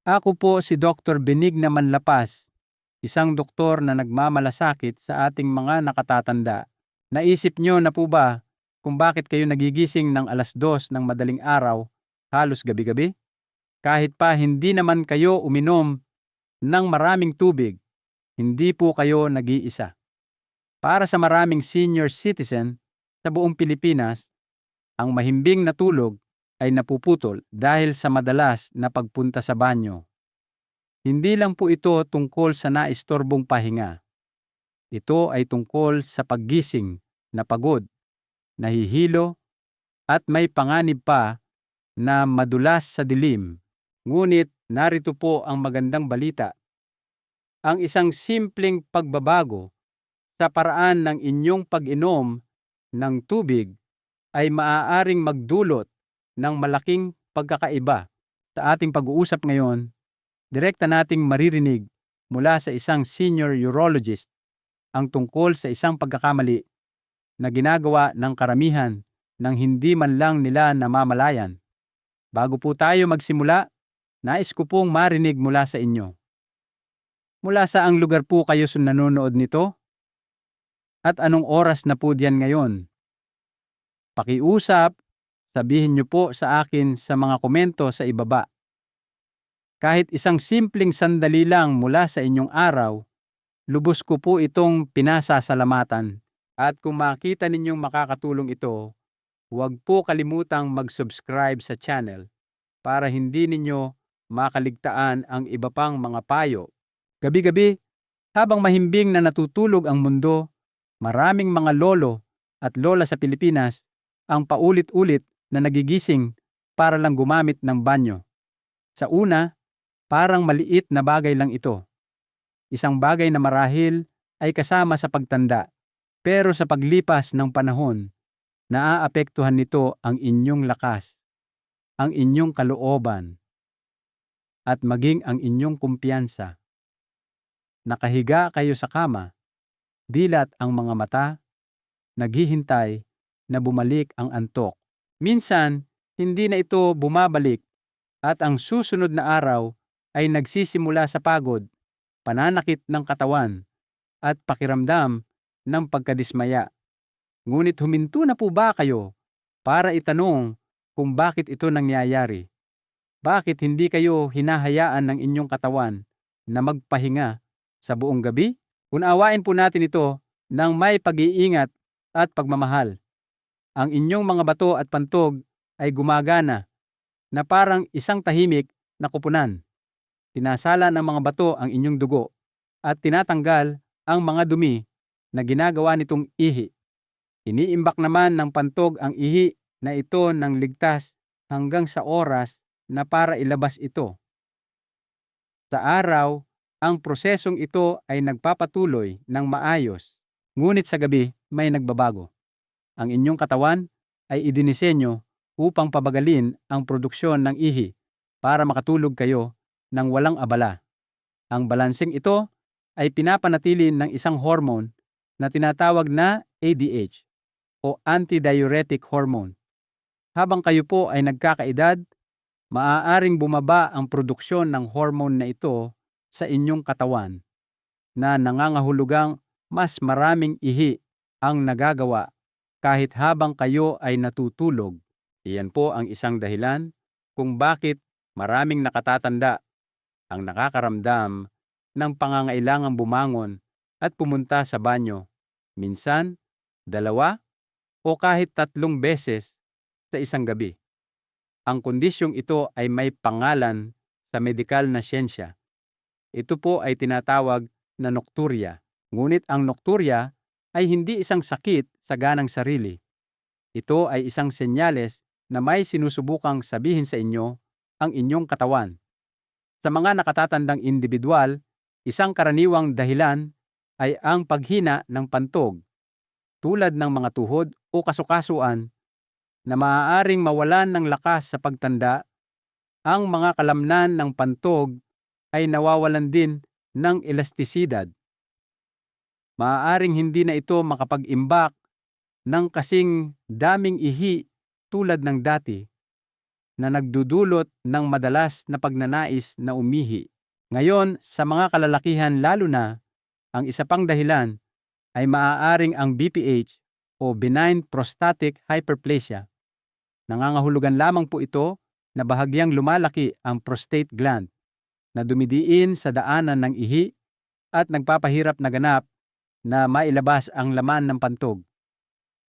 Ako po si Dr. Benigna Manlapas, isang doktor na nagmamalasakit sa ating mga nakatatanda. Naisip nyo na po ba kung bakit kayo nagigising ng 2:00 ng madaling araw halos gabi-gabi? Kahit pa hindi naman kayo uminom ng maraming tubig, hindi po kayo nag-iisa. Para sa maraming senior citizen sa buong Pilipinas, ang mahimbing na tulog ay napuputol dahil sa madalas na pagpunta sa banyo. Hindi lang po ito tungkol sa naistorbong pahinga. Ito ay tungkol sa paggising na pagod, nahihilo, at may panganib pa na madulas sa dilim. Ngunit narito po ang magandang balita. Ang isang simpleng pagbabago sa paraan ng inyong pag-inom ng tubig ay maaaring magdulot ng malaking pagkakaiba. Sa ating pag-uusap ngayon, direkta nating maririnig mula sa isang senior urologist ang tungkol sa isang pagkakamali na ginagawa ng karamihan ng hindi man lang nila namamalayan. Bago po tayo magsimula, nais ko pong marinig mula sa inyo. Mula saang lugar po kayo nanonood nito? At anong oras na po diyan ngayon? Pakiusap, sabihin niyo po sa akin sa mga komento sa ibaba. Kahit isang simpleng sandali lang mula sa inyong araw, lubos ko po itong pinasasalamatan. At kung makita ninyong makakatulong ito, huwag po kalimutang mag-subscribe sa channel para hindi ninyo makaligtaan ang iba pang mga payo. Gabi-gabi, habang mahimbing na natutulog ang mundo, maraming mga lolo at lola sa Pilipinas ang paulit-ulit na nagigising para lang gumamit ng banyo. Sa una, parang maliit na bagay lang ito. Isang bagay na marahil ay kasama sa pagtanda. Pero sa paglipas ng panahon, naaapektuhan nito ang inyong lakas, ang inyong kalooban, at maging ang inyong kumpiyansa. Nakahiga kayo sa kama, dilat ang mga mata, naghihintay na bumalik ang antok. Minsan, hindi na ito bumabalik at ang susunod na araw ay nagsisimula sa pagod, pananakit ng katawan, at pakiramdam ng pagkadismaya. Ngunit huminto na po ba kayo para itanong kung bakit ito nangyayari? Bakit hindi kayo hinahayaan ng inyong katawan na magpahinga sa buong gabi? Unawain po natin ito ng may pag-iingat at pagmamahal. Ang inyong mga bato at pantog ay gumagana na parang isang tahimik na kupunan. Tinasala ng mga bato ang inyong dugo at tinatanggal ang mga dumi na ginagawa nitong ihi. Iniimbak naman ng pantog ang ihi na ito ng ligtas hanggang sa oras na para ilabas ito. Sa araw, ang prosesong ito ay nagpapatuloy ng maayos, ngunit sa gabi may nagbabago. Ang inyong katawan ay idinisenyo upang pabagalin ang produksyon ng ihi para makatulog kayo ng walang abala. Ang balanseng ito ay pinapanatili ng isang hormone na tinatawag na ADH o antidiuretic hormone. Habang kayo po ay nagkakaedad, maaaring bumaba ang produksyon ng hormone na ito sa inyong katawan na nangangahulugang mas maraming ihi ang nagagawa kahit habang kayo ay natutulog. Iyan po ang isang dahilan kung bakit maraming nakatatanda ang nakakaramdam ng pangangailangang bumangon at pumunta sa banyo, minsan, 2 o kahit 3 beses sa isang gabi. Ang kondisyong ito ay may pangalan sa medikal na siyensya. Ito po ay tinatawag na nocturia. Ngunit ang nocturia ay hindi isang sakit sa ganang sarili. Ito ay isang senyales na may sinusubukang sabihin sa inyo ang inyong katawan. Sa mga nakatatandang individual, isang karaniwang dahilan ay ang paghina ng pantog, tulad ng mga tuhod o kasukasuan na maaaring mawalan ng lakas sa pagtanda. Ang mga kalamnan ng pantog ay nawawalan din ng elastisidad. Maaaring hindi na ito makapag-imbak ng kasing daming ihi tulad ng dati. na nagdudulot ng madalas na pagnanais na umihi. Ngayon, sa mga kalalakihan lalo na, ang isa pang dahilan ay maaaring ang BPH o benign prostatic hyperplasia. Nangangahulugan lamang po ito na bahagyang lumalaki ang prostate gland na dumidiin sa daanan ng ihi at nagpapahirap na ganap na mailabas ang laman ng pantog.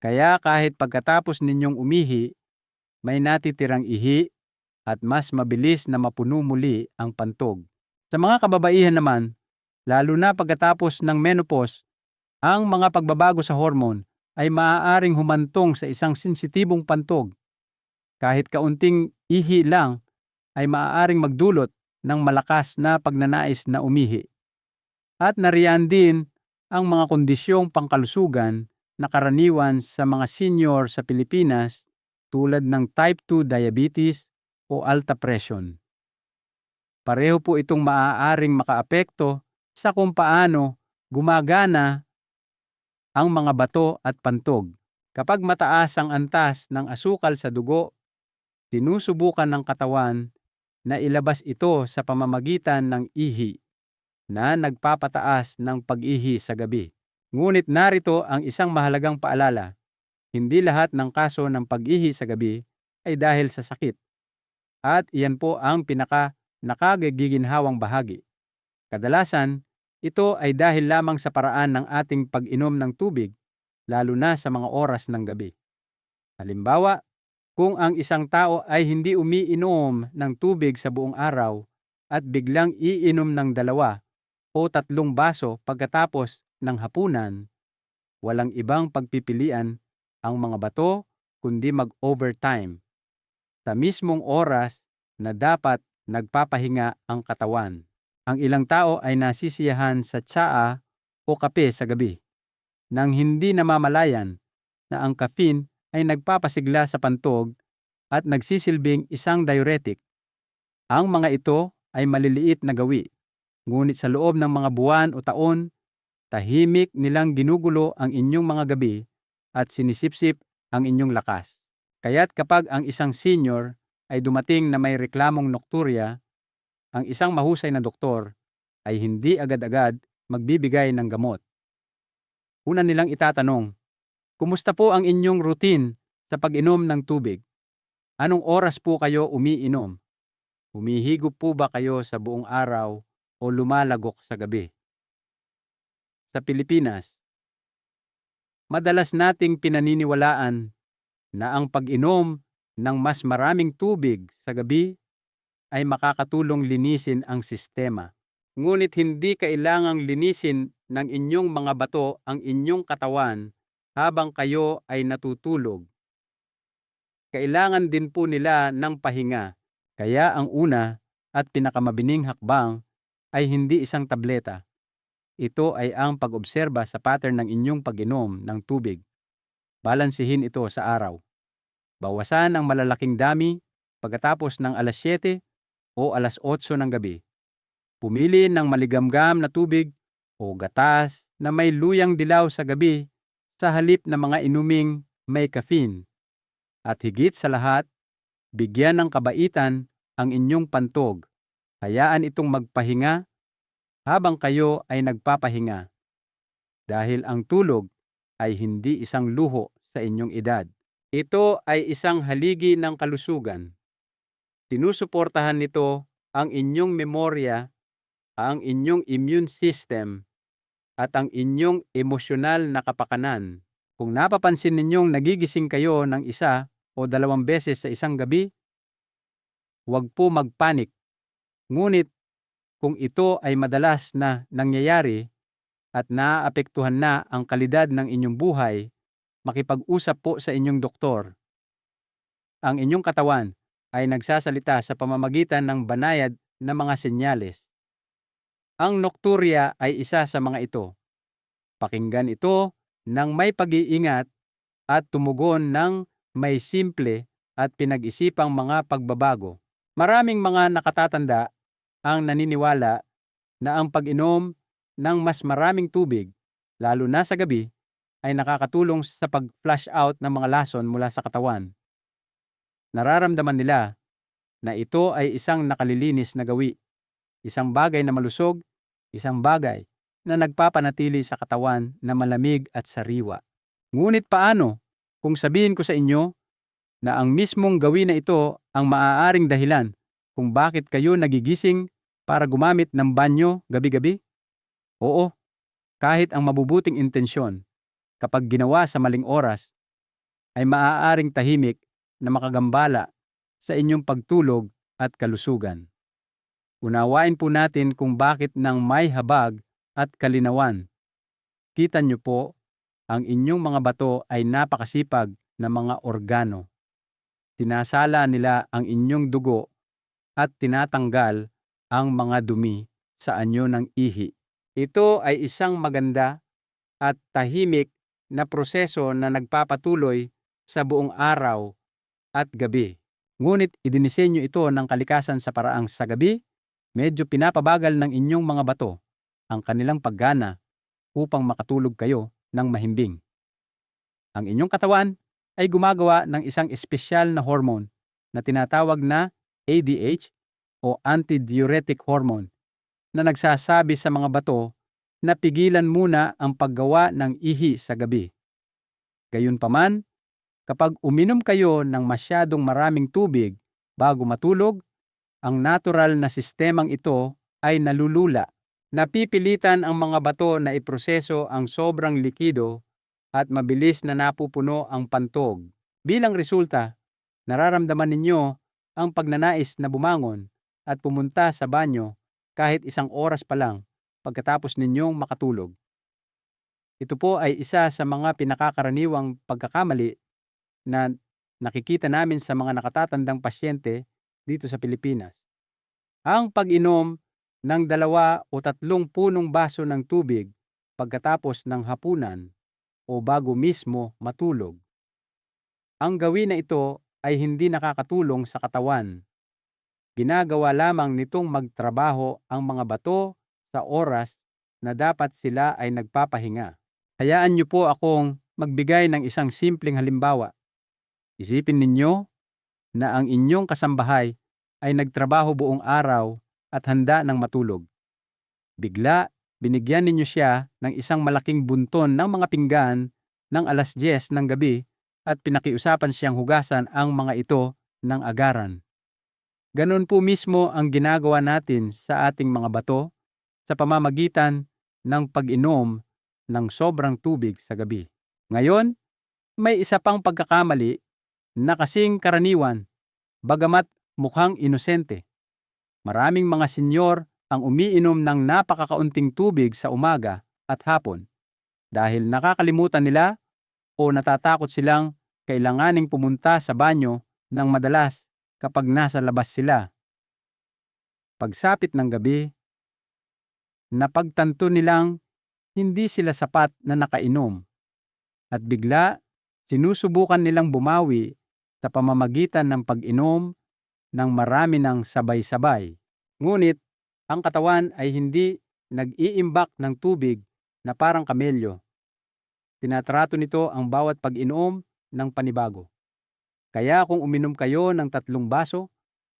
Kaya kahit pagkatapos ninyong umihi, may natitirang ihi at mas mabilis na mapuno muli ang pantog. Sa mga kababaihan naman, lalo na pagkatapos ng menopause, ang mga pagbabago sa hormone ay maaaring humantong sa isang sensitibong pantog. Kahit kaunting ihi lang ay maaaring magdulot ng malakas na pagnanais na umihi. At nariyan din ang mga kondisyong pangkalusugan na karaniwan sa mga senior sa Pilipinas tulad ng type 2 diabetes o alta presyon. Pareho po itong maaaring makaapekto sa kung paano gumagana ang mga bato at pantog. Kapag mataas ang antas ng asukal sa dugo, sinusubukan ng katawan na ilabas ito sa pamamagitan ng ihi na nagpapataas ng pag-ihi sa gabi. Ngunit narito ang isang mahalagang paalala. Hindi lahat ng kaso ng pag-ihi sa gabi ay dahil sa sakit. At iyan po ang nakakagiginhawang bahagi. Kadalasan, ito ay dahil lamang sa paraan ng ating pag-inom ng tubig, lalo na sa mga oras ng gabi. Halimbawa, kung ang isang tao ay hindi umiinom ng tubig sa buong araw at biglang iinom ng 2 o 3 baso pagkatapos ng hapunan, walang ibang pagpipilian ang mga bato kundi mag-overtime sa mismong oras na dapat nagpapahinga ang katawan. Ang ilang tao ay nasisiyahan sa tsaa o kape sa gabi nang hindi namamalayan na ang caffeine ay nagpapasigla sa pantog at nagsisilbing isang diuretic. Ang mga ito ay maliliit na gawi, ngunit sa loob ng mga buwan o taon, tahimik nilang ginugulo ang inyong mga gabi at sinisipsip ang inyong lakas. Kaya't kapag ang isang senior ay dumating na may reklamong nokturya, ang isang mahusay na doktor ay hindi agad-agad magbibigay ng gamot. Una nilang itatanong, kumusta po ang inyong routine sa pag-inom ng tubig? Anong oras po kayo umiinom? Humihigop po ba kayo sa buong araw o lumalagok sa gabi? Sa Pilipinas, madalas nating pinaniniwalaan na ang pag-inom ng mas maraming tubig sa gabi ay makakatulong linisin ang sistema. Ngunit hindi kailangang linisin ng inyong mga bato ang inyong katawan habang kayo ay natutulog. Kailangan din po nila ng pahinga. Kaya ang una at pinakamabining hakbang ay hindi isang tableta. Ito ay ang pag-obserba sa pattern ng inyong pag-inom ng tubig. Balansihin ito sa araw. Bawasan ang malalaking dami pagkatapos ng alas 7 o alas 8 ng gabi. Pumili ng maligamgam na tubig o gatas na may luyang dilaw sa gabi sa halip na mga inuming may caffeine. At higit sa lahat, bigyan ng kabaitan ang inyong pantog. Hayaan itong magpahinga habang kayo ay nagpapahinga. Dahil ang tulog ay hindi isang luho sa inyong edad. Ito ay isang haligi ng kalusugan. Sinusuportahan nito ang inyong memorya, ang inyong immune system, at ang inyong emosyonal na kapakanan. Kung napapansin ninyong nagigising kayo ng 1 o 2 beses sa isang gabi, huwag po magpanik. Ngunit kung ito ay madalas na nangyayari at naaapektuhan na ang kalidad ng inyong buhay, makipag-usap po sa inyong doktor. Ang inyong katawan ay nagsasalita sa pamamagitan ng banayad na mga senyales. Ang nokturya ay isa sa mga ito. Pakinggan ito ng may pag-iingat at tumugon ng may simple at pinag-isipang mga pagbabago. Maraming mga nakatatanda ang naniniwala na ang pag-inom ng mas maraming tubig, lalo na sa gabi, ay nakakatulong sa pag-flush out ng mga lason mula sa katawan. Nararamdaman nila na ito ay isang nakalilinis na gawi, isang bagay na malusog, isang bagay na nagpapanatili sa katawan na malamig at sariwa. Ngunit paano kung sabihin ko sa inyo na ang mismong gawi na ito ang maaaring dahilan kung bakit kayo nagigising para gumamit ng banyo gabi-gabi? Oo, kahit ang mabubuting intensyon, kapag ginawa sa maling oras, ay maaaring tahimik na makagambala sa inyong pagtulog at kalusugan. Unawain po natin kung bakit nang may habag at kalinawan. Kita niyo po, ang inyong mga bato ay napakasipag na mga organo. Sinasala nila ang inyong dugo at tinatanggal ang mga dumi sa anyo ng ihi. Ito ay isang maganda at tahimik na proseso na nagpapatuloy sa buong araw at gabi. Ngunit idinisenyo ito ng kalikasan sa paraang sa gabi, medyo pinapabagal ng inyong mga bato ang kanilang paggana upang makatulog kayo ng mahimbing. Ang inyong katawan ay gumagawa ng isang espesyal na hormone na tinatawag na ADH o antidiuretic hormone na nagsasabi sa mga bato na pigilan muna ang paggawa ng ihi sa gabi. Gayunpaman, kapag uminom kayo ng masyadong maraming tubig bago matulog, ang natural na sistemang ito ay nalulula. Napipilitan ang mga bato na iproseso ang sobrang likido at mabilis na napupuno ang pantog. Bilang resulta, nararamdaman ninyo ang pagnanais na bumangon at pumunta sa banyo kahit 1 oras pa lang pagkatapos ninyong makatulog. Ito po ay isa sa mga pinakakaraniwang pagkakamali na nakikita namin sa mga nakatatandang pasyente dito sa Pilipinas. Ang pag-inom ng 2 o 3 punong baso ng tubig pagkatapos ng hapunan o bago mismo matulog. Ang gawin na ito ay hindi nakakatulong sa katawan. Ginagawa lamang nitong magtrabaho ang mga bato sa oras na dapat sila ay nagpapahinga. Hayaan niyo po akong magbigay ng isang simpleng halimbawa. Isipin ninyo na ang inyong kasambahay ay nagtrabaho buong araw at handa ng matulog. Bigla, binigyan ninyo siya ng isang malaking bunton ng mga pinggan ng 10:00 ng gabi at pinakiusapan siyang hugasan ang mga ito ng agaran. Ganon po mismo ang ginagawa natin sa ating mga bato sa pamamagitan ng pag-inom ng sobrang tubig sa gabi. Ngayon, may isa pang pagkakamali na kasing karaniwan, bagamat mukhang inosente. Maraming mga senyor ang umiinom ng napakakaunting tubig sa umaga at hapon dahil nakakalimutan nila o natatakot silang kailanganing pumunta sa banyo ng madalas kapag nasa labas sila. Pagsapit ng gabi, napagtanto nilang hindi sila sapat na nakainom at bigla sinusubukan nilang bumawi sa pamamagitan ng pag-inom ng marami ng sabay-sabay. Ngunit ang katawan ay hindi nag-iimbak ng tubig na parang kamelyo. Tinatrato nito ang bawat pag-inom ng panibago. Kaya kung uminom kayo ng 3 baso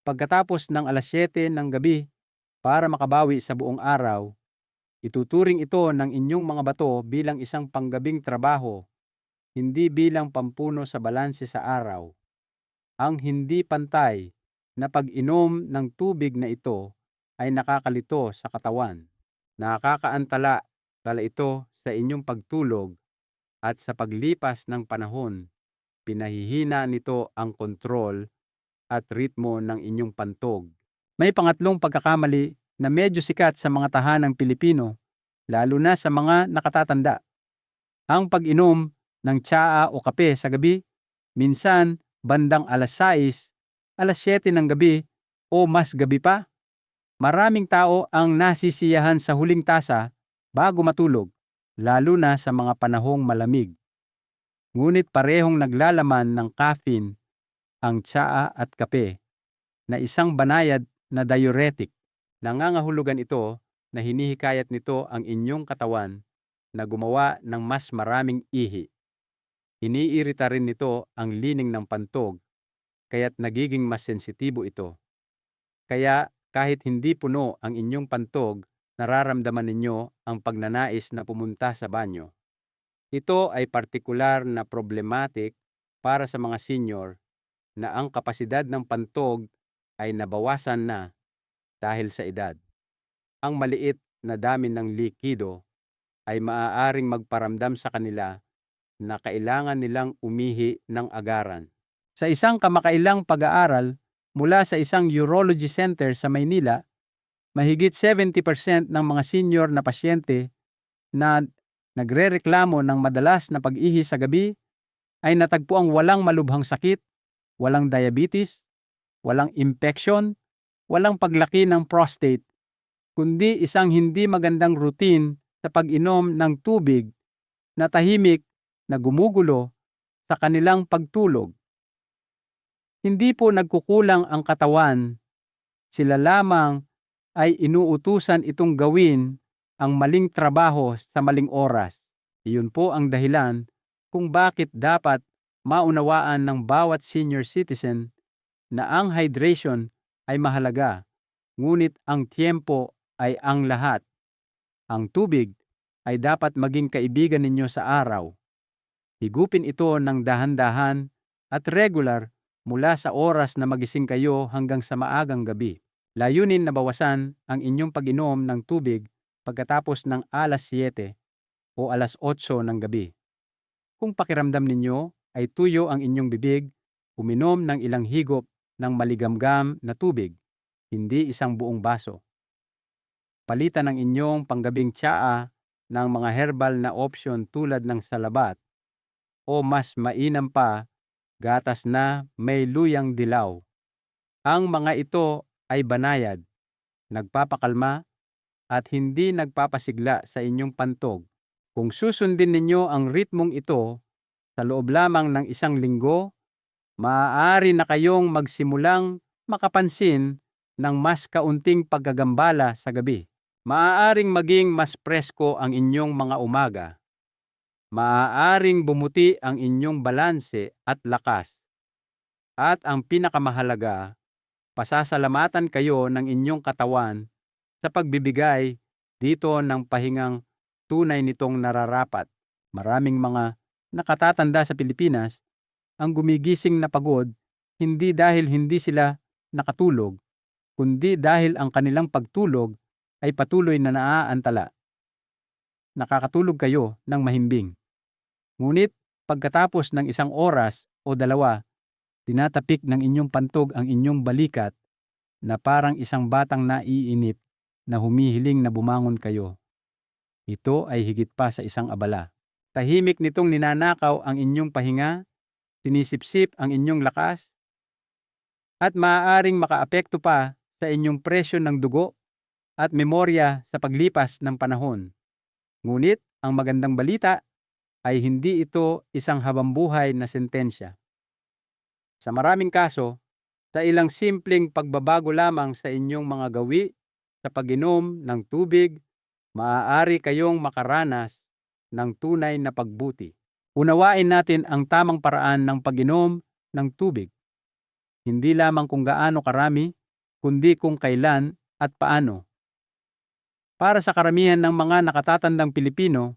pagkatapos ng 7:00 ng gabi para makabawi sa buong araw, ituturing ito ng inyong mga bato bilang isang panggabing trabaho, hindi bilang pampuno sa balanse sa araw. Ang hindi pantay na pag-inom ng tubig na ito ay nakakalito sa katawan. Nakakaantala dala ito sa inyong pagtulog at sa paglipas ng panahon, pinahihina nito ang kontrol at ritmo ng inyong pantog. May pangatlong pagkakamali na medyo sikat sa mga tahanang Pilipino, lalo na sa mga nakatatanda. Ang pag-inom ng tsaa o kape sa gabi, minsan bandang 6:00, 7:00 ng gabi o mas gabi pa. Maraming tao ang nasisiyahan sa huling tasa bago matulog, lalo na sa mga panahong malamig. Ngunit parehong naglalaman ng caffeine ang tsaa at kape na isang banayad na diuretic. Nangangahulugan ito na hinihikayat nito ang inyong katawan na gumawa ng mas maraming ihi. Iniirita rin nito ang lining ng pantog, kaya't nagiging mas sensitibo ito. Kaya kahit hindi puno ang inyong pantog, nararamdaman ninyo ang pagnanais na pumunta sa banyo. Ito ay partikular na problematic para sa mga senior na ang kapasidad ng pantog ay nabawasan na dahil sa edad. Ang maliit na dami ng likido ay maaaring magparamdam sa kanila na kailangan nilang umihi ng agaran. Sa isang kamakailang pag-aaral mula sa isang urology center sa Maynila, mahigit 70% ng mga senior na pasyente na nagrereklamo ng madalas na pag-ihi sa gabi ay natagpuang walang malubhang sakit, walang diabetes, walang infection, walang paglaki ng prostate, kundi isang hindi magandang routine sa pag-inom ng tubig na tahimik na gumugulo sa kanilang pagtulog. Hindi po nagkukulang ang katawan, sila lamang ay inuutusan itong gawin ang maling trabaho sa maling oras. Iyon po ang dahilan kung bakit dapat maunawaan ng bawat senior citizen na ang hydration ay mahalaga, ngunit ang tiempo ay ang lahat. Ang tubig ay dapat maging kaibigan ninyo sa araw. Higupin ito ng dahan-dahan at regular mula sa oras na magising kayo hanggang sa maagang gabi. Layunin na bawasan ang inyong pag-inom ng tubig pagkatapos ng alas 7 o alas 8 ng gabi. Kung pakiramdam ninyo ay tuyo ang inyong bibig, uminom ng ilang higop ng maligamgam na tubig, hindi isang buong baso. Palitan ang inyong panggabing tsaa ng mga herbal na option tulad ng salabat o mas mainam pa, gatas na may luyang dilaw. Ang mga ito ay banayad, nagpapakalma at hindi nagpapasigla sa inyong pantog. Kung susundin ninyo ang ritmong ito sa loob lamang ng isang linggo, maaari na kayong magsimulang makapansin ng mas kaunting paggagambala sa gabi. Maaaring maging mas presko ang inyong mga umaga. Maaaring bumuti ang inyong balanse at lakas. At ang pinakamahalaga, pasasalamatan kayo ng inyong katawan sa pagbibigay dito ng pahingang tunay nitong nararapat. Maraming mga nakatatanda sa Pilipinas ang gumigising na pagod hindi dahil hindi sila nakatulog, kundi dahil ang kanilang pagtulog ay patuloy na naaantala. Nakakatulog kayo ng mahimbing. Ngunit pagkatapos ng isang oras o dalawa, tinatapik ng inyong pantog ang inyong balikat na parang isang batang naiinip na humihiling na bumangon kayo. Ito ay higit pa sa isang abala. Tahimik nitong ninanakaw ang inyong pahinga, sinisipsip ang inyong lakas, at maaaring makaapekto pa sa inyong presyon ng dugo at memorya sa paglipas ng panahon. Ngunit ang magandang balita ay hindi ito isang habambuhay na sentensya. Sa maraming kaso, sa ilang simpleng pagbabago lamang sa inyong mga gawi sa pag-inom ng tubig, maaari kayong makaranas ng tunay na pagbuti. Unawain natin ang tamang paraan ng pag-inom ng tubig. Hindi lamang kung gaano karami, kundi kung kailan at paano. Para sa karamihan ng mga nakatatandang Pilipino,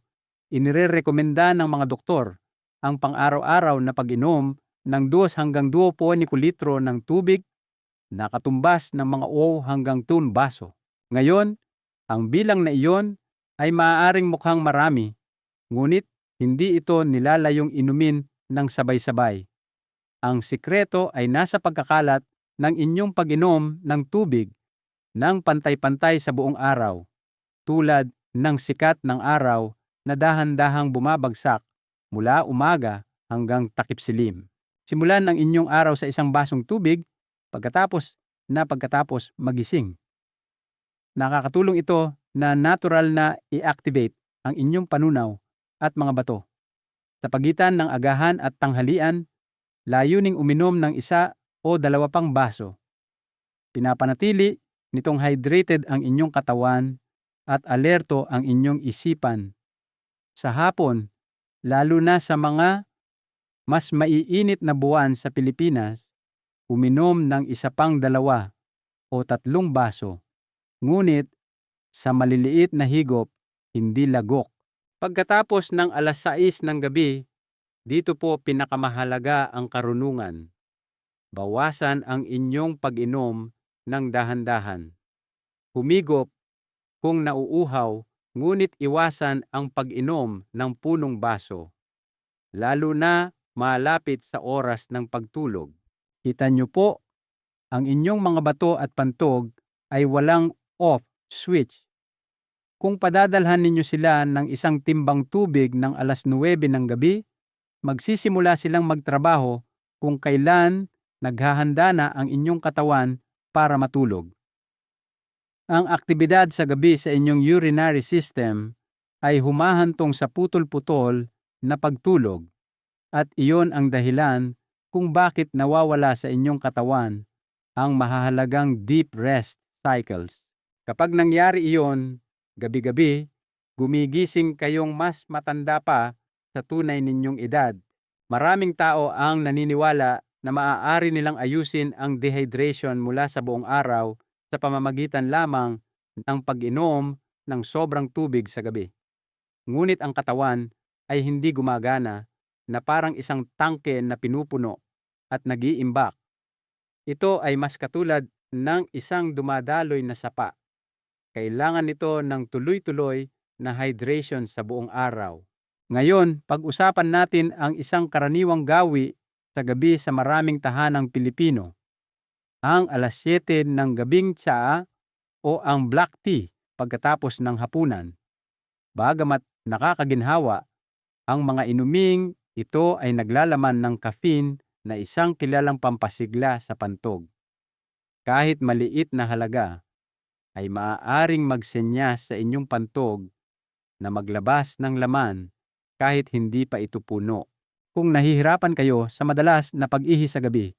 inirerekomenda ng mga doktor ang pang-araw-araw na pag-inom ng 2 hanggang 2.5 litro ng tubig na katumbas ng mga 0 hanggang 2 baso. Ngayon, ang bilang na iyon ay maaaring mukhang marami, ngunit hindi ito nilalayong inumin ng sabay-sabay. Ang sikreto ay nasa pagkakalat ng inyong pag-inom ng tubig ng pantay-pantay sa buong araw, tulad ng sikat ng araw na dahan-dahang bumabagsak mula umaga hanggang takipsilim. Simulan ang inyong araw sa isang basong tubig pagkatapos magising. Nakakatulong ito na natural na i-activate ang inyong panunaw at mga bato. Sa pagitan ng agahan at tanghalian, layuning uminom ng 1 o 2 pang baso. Pinapanatili nitong hydrated ang inyong katawan at alerto ang inyong isipan. Sa hapon, lalo na sa mga mas maiinit na buwan sa Pilipinas, uminom ng 1 pang 2 o 3 baso. Ngunit sa maliliit na higop, hindi lagok. Pagkatapos ng 6:00 ng gabi, dito po pinakamahalaga ang karunungan. Bawasan ang inyong pag-inom ng dahan-dahan. Humigop kung nauuhaw, ngunit iwasan ang pag-inom ng punong baso, lalo na malapit sa oras ng pagtulog. Kita niyo po, ang inyong mga bato at pantog ay walang off switch. Kung padadalhan ninyo sila ng isang timbang tubig ng 9:00 ng gabi, magsisimula silang magtrabaho kung kailan naghahanda na ang inyong katawan para matulog. Ang aktibidad sa gabi sa inyong urinary system ay humahantong sa putol-putol na pagtulog, at iyon ang dahilan kung bakit nawawala sa inyong katawan ang mahahalagang deep rest cycles. Kapag nangyari iyon, gabi-gabi, gumigising kayong mas matanda pa sa tunay ninyong edad. Maraming tao ang naniniwala na maaari nilang ayusin ang dehydration mula sa buong araw sa pamamagitan lamang ng pag-inom ng sobrang tubig sa gabi. Ngunit ang katawan ay hindi gumagana na parang isang tangke na pinupuno at nag-iimbak. Ito ay mas katulad ng isang dumadaloy na sapa. Kailangan nito ng tuloy-tuloy na hydration sa buong araw. Ngayon, pag-usapan natin ang isang karaniwang gawi sa gabi sa maraming tahanang Pilipino. Ang 7:00 ng gabing tsaa o ang black tea pagkatapos ng hapunan. Bagamat nakakaginhawa, ang mga inuming ito ay naglalaman ng caffeine na isang kilalang pampasigla sa pantog. Kahit maliit na halaga, ay maaaring magsenyas sa inyong pantog na maglabas ng laman kahit hindi pa ito puno. Kung nahihirapan kayo sa madalas na pag-ihi sa gabi,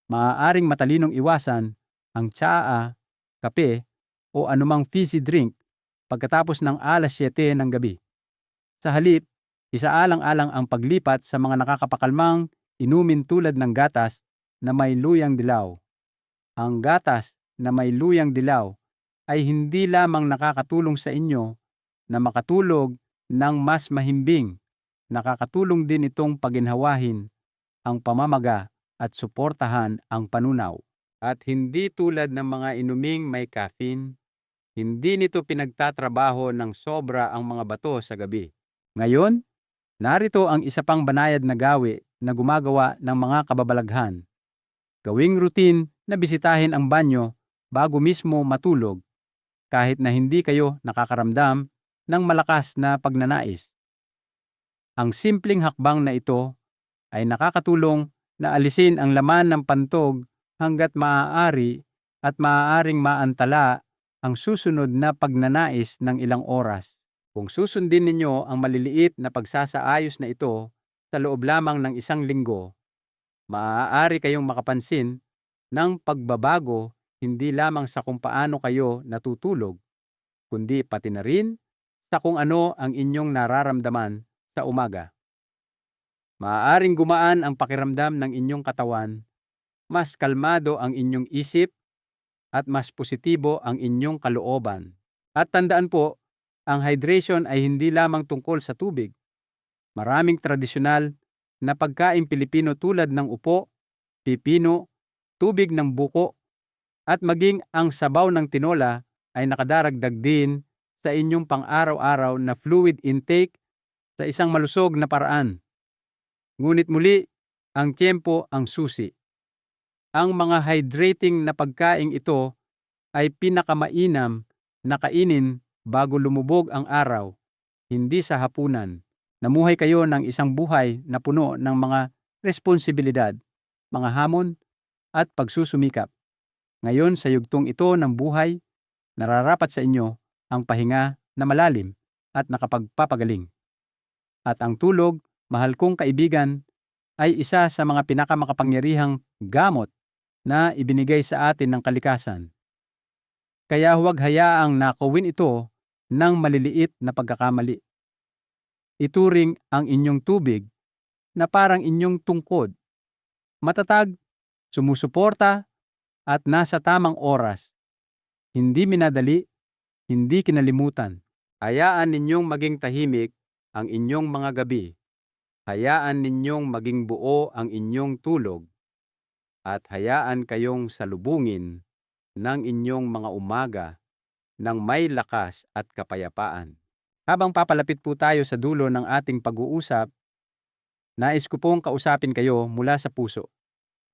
maaaring matalinong iwasan ang tsaa, kape, o anumang fizzy drink pagkatapos ng 7:00 ng gabi. Sa halip, isaalang-alang ang paglipat sa mga nakakapakalmang inumin tulad ng gatas na may luyang dilaw. Ang gatas na may luyang dilaw ay hindi lamang nakakatulong sa inyo na makatulog ng mas mahimbing, nakakatulong din itong paginhawahin ang pamamaga at suportahan ang panunaw. At hindi tulad ng mga inuming may caffeine, hindi nito pinagtatrabaho ng sobra ang mga bato sa gabi. Ngayon, narito ang isa pang banayad na gawi na gumagawa ng mga kababalaghan. Gawing routine na bisitahin ang banyo bago mismo matulog kahit na hindi kayo nakakaramdam ng malakas na pagnanais. Ang simpleng hakbang na ito ay nakakatulong na alisin ang laman ng pantog hanggat maaari at maaaring maantala ang susunod na pagnanais ng ilang oras. Kung susundin ninyo ang maliliit na pagsasaayos na ito sa loob lamang ng 1 linggo, maaari kayong makapansin ng pagbabago hindi lamang sa kung paano kayo natutulog, kundi pati na rin sa kung ano ang inyong nararamdaman sa umaga. Maaaring gumaan ang pakiramdam ng inyong katawan, mas kalmado ang inyong isip, at mas positibo ang inyong kalooban. At tandaan po, ang hydration ay hindi lamang tungkol sa tubig. Maraming tradisyonal na pagkain Pilipino tulad ng upo, pipino, tubig ng buko, at maging ang sabaw ng tinola ay nakadaragdag din sa inyong pang-araw-araw na fluid intake sa isang malusog na paraan. Ngunit muli, ang tiyempo ang susi. Ang mga hydrating na pagkain ito ay pinakamainam na kainin bago lumubog ang araw, hindi sa hapunan. Namuhay kayo ng isang buhay na puno ng mga responsibilidad, mga hamon, at pagsusumikap. Ngayon sa yugtong ito ng buhay, nararapat sa inyo ang pahinga na malalim at nakapagpapagaling. At ang tulog, mahal kong kaibigan, ay isa sa mga pinakamakapangyarihang gamot na ibinigay sa atin ng kalikasan. Kaya huwag hayaang nakawin ito ng maliliit na pagkakamali. Ituring ang inyong tubig na parang inyong tungkod. Matatag, sumusuporta, at nasa tamang oras. Hindi minadali, hindi kinalimutan. Hayaan ninyong maging tahimik ang inyong mga gabi. Hayaan ninyong maging buo ang inyong tulog. At hayaan kayong salubungin ng inyong mga umaga ng may lakas at kapayapaan. Habang papalapit po tayo sa dulo ng ating pag-uusap, nais ko pong kausapin kayo mula sa puso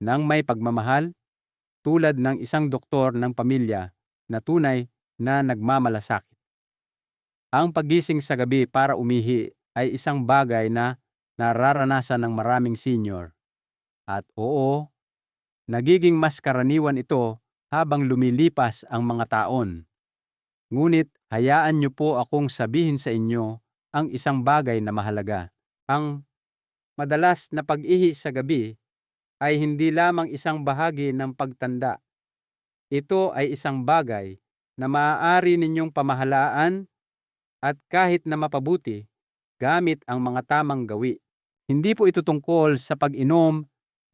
ng may pagmamahal tulad ng isang doktor ng pamilya na tunay na nagmamalasakit. Ang paggising sa gabi para umihi ay isang bagay na nararanasan ng maraming senior. At oo, nagiging mas karaniwan ito habang lumilipas ang mga taon. Ngunit hayaan niyo po akong sabihin sa inyo ang isang bagay na mahalaga. Ang madalas na pag-ihi sa gabi ay hindi lamang isang bahagi ng pagtanda. Ito ay isang bagay na maaari ninyong pamahalaan at kahit na mapabuti gamit ang mga tamang gawi. Hindi po ito tungkol sa pag-inom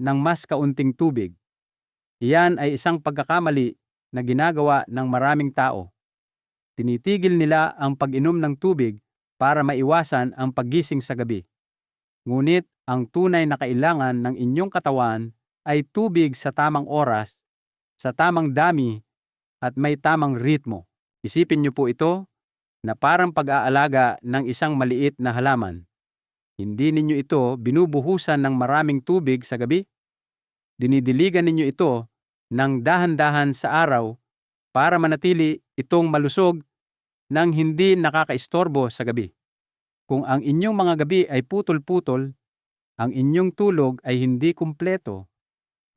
ng mas kaunting tubig. Iyan ay isang pagkakamali na ginagawa ng maraming tao. Tinitigil nila ang pag-inom ng tubig para maiwasan ang paggising sa gabi. Ngunit ang tunay na kailangan ng inyong katawan ay tubig sa tamang oras, sa tamang dami, at may tamang ritmo. Isipin niyo po ito na parang pag-aalaga ng isang maliit na halaman. Hindi ninyo ito binubuhusan ng maraming tubig sa gabi. Dinidiligan ninyo ito ng dahan-dahan sa araw para manatili itong malusog nang hindi nakakaistorbo sa gabi. Kung ang inyong mga gabi ay putol-putol, ang inyong tulog ay hindi kumpleto,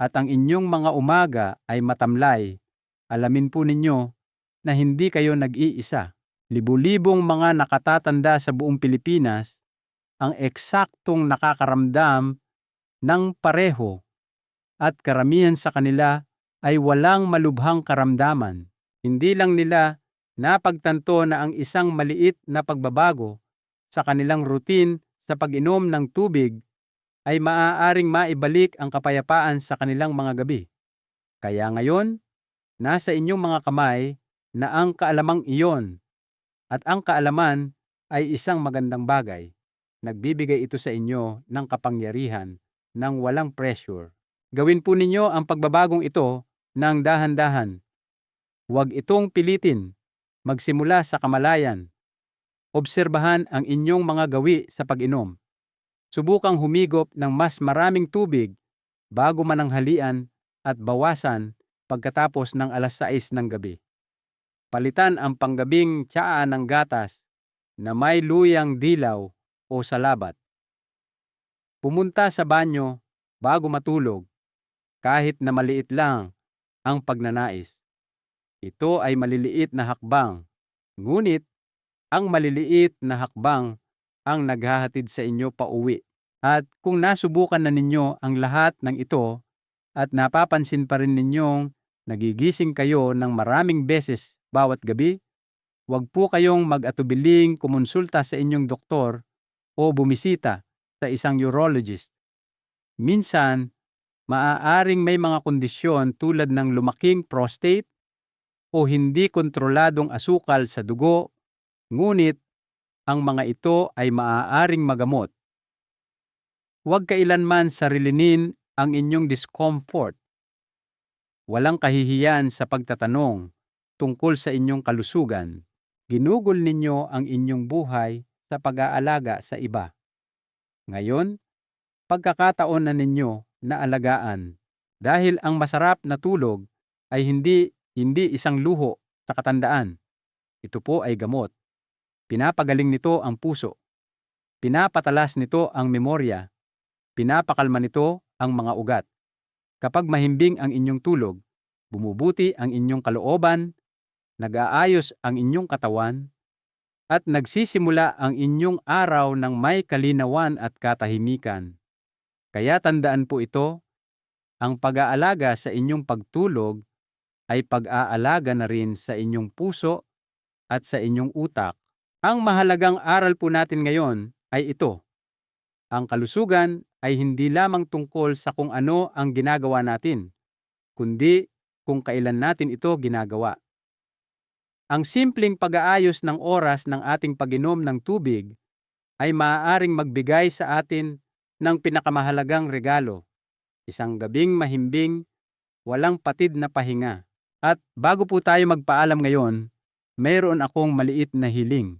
at ang inyong mga umaga ay matamlay, alamin po ninyo na hindi kayo nag-iisa. Libu-libong mga nakatatanda sa buong Pilipinas ang eksaktong nakakaramdam ng pareho, at karamihan sa kanila ay walang malubhang karamdaman. Hindi lang nila napagtanto na ang isang maliit na pagbabago sa kanilang routine sa pag-inom ng tubig ay maaaring maibalik ang kapayapaan sa kanilang mga gabi. Kaya ngayon, nasa inyong mga kamay na ang kaalamang iyon, at ang kaalaman ay isang magandang bagay. Nagbibigay ito sa inyo ng kapangyarihan ng walang pressure. Gawin po ninyo ang pagbabagong ito ng dahan-dahan. Huwag itong pilitin. Magsimula sa kamalayan. Obserbahan ang inyong mga gawi sa pag-inom. Subukang humigop ng mas maraming tubig bago mananghalian at bawasan pagkatapos ng 6:00 ng gabi. Palitan ang panggabing tsaa ng gatas na may luyang dilaw o salabat. Pumunta sa banyo bago matulog, kahit na maliit lang ang pagnanais. Ito ay maliliit na hakbang, ngunit ang maliliit na hakbang ang naghahatid sa inyo pauwi. At kung nasubukan na ninyo ang lahat ng ito at napapansin pa rin ninyong nagigising kayo ng maraming beses bawat gabi, huwag po kayong mag-atubiling kumonsulta sa inyong doktor o bumisita sa isang urologist. Minsan, maaaring may mga kondisyon tulad ng lumaking prostate o hindi kontroladong asukal sa dugo, ngunit ang mga ito ay maaaring magamot. Huwag kailanman sarilinin ang inyong discomfort. Walang kahihiyan sa pagtatanong tungkol sa inyong kalusugan. Ginugol ninyo ang inyong buhay sa pag-aalaga sa iba. Ngayon, pagkakataon na ninyo na alagaan, dahil ang masarap na tulog ay hindi isang luho sa katandaan. Ito po ay gamot. Pinapagaling nito ang puso. Pinapatalas nito ang memorya. Pinapakalma nito ang mga ugat. Kapag mahimbing ang inyong tulog, bumubuti ang inyong kalooban, nag-aayos ang inyong katawan, at nagsisimula ang inyong araw ng may kalinawan at katahimikan. Kaya tandaan po ito, ang pag-aalaga sa inyong pagtulog ay pag-aalaga na rin sa inyong puso at sa inyong utak. Ang mahalagang aral po natin ngayon ay ito. Ang kalusugan ay hindi lamang tungkol sa kung ano ang ginagawa natin, kundi kung kailan natin ito ginagawa. Ang simpleng pag-aayos ng oras ng ating pag-inom ng tubig ay maaaring magbigay sa atin ng pinakamahalagang regalo, isang gabing mahimbing, walang patid na pahinga. At bago po tayo magpaalam ngayon, mayroon akong maliit na hiling.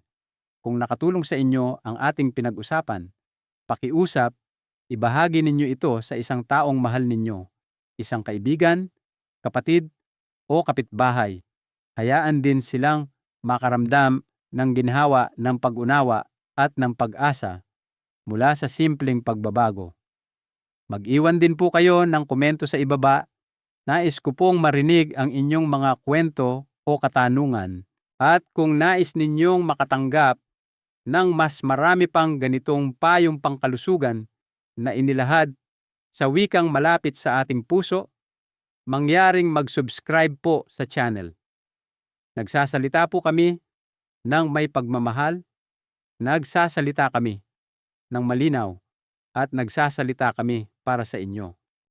Kung nakatulong sa inyo ang ating pinag-usapan, pakiusap, ibahagi ninyo ito sa isang taong mahal ninyo, isang kaibigan, kapatid, o kapitbahay. Hayaan din silang makaramdam ng ginhawa ng pag-unawa at ng pag-asa mula sa simpleng pagbabago. Mag-iwan din po kayo ng komento sa ibaba. Nais ko pong marinig ang inyong mga kwento o katanungan. At kung nais ninyong makatanggap ng mas marami pang ganitong payong pangkalusugan na inilahad sa wikang malapit sa ating puso, mangyaring mag-subscribe po sa channel. Nagsasalita po kami ng may pagmamahal, nagsasalita kami ng malinaw, at nagsasalita kami para sa inyo.